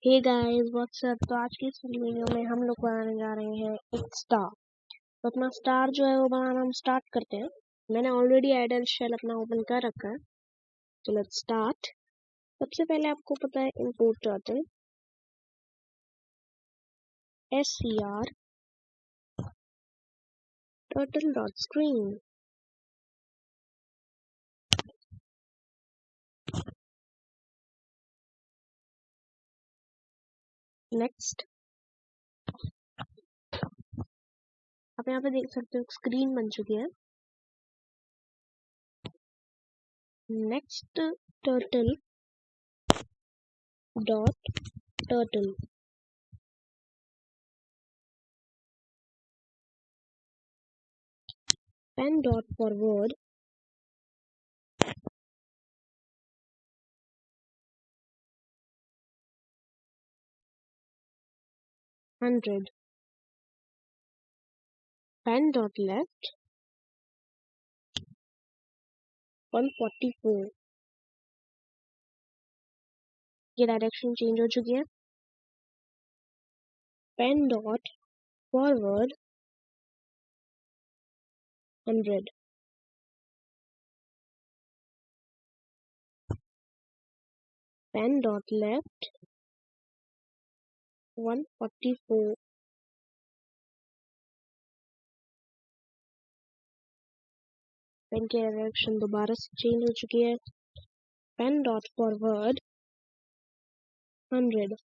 Hey guys what's up. तो आज की इस वीडियो में हम लोग बनाने जा रहे हैं एक स्टार। तो अपना स्टार जो है वो बनाना हम स्टार्ट करते हैं। मैंने ऑलरेडी आइडल शेल अपना ओपन कर रखा है। तो लेट्स स्टार्ट। सबसे पहले आपको पता है import turtle SCR turtle dot screen। Next आप यहाँ पे देख सकते हो स्क्रीन बन चुकी है। Next turtle dot turtle pen dot forward hundred pen dot left 144। ये डायरेक्शन चेंज हो चुकी है। Pen dot forward 100 pen dot left 144। Pen की डायरेक्शन दोबारा से चेंज हो चुकी है। Pen dot forward 100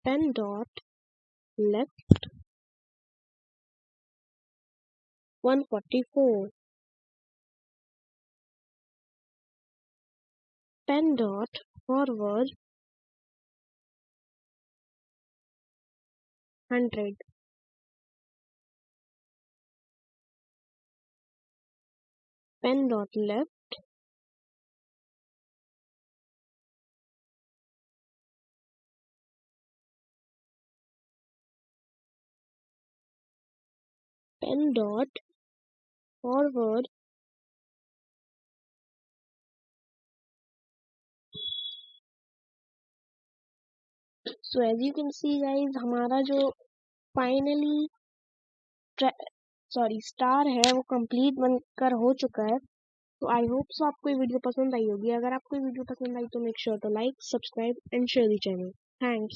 pen dot left 144 pen dot forward 100 pen dot left 10 dot forward so as you can see guys हमारा जो फाइनली स्टार है वो कंप्लीट बनकर हो चुका है। तो आई होप सो आपको ये वीडियो पसंद आई होगी। अगर आपको ये वीडियो पसंद आई तो make sure to like subscribe and share the channel. Thanks.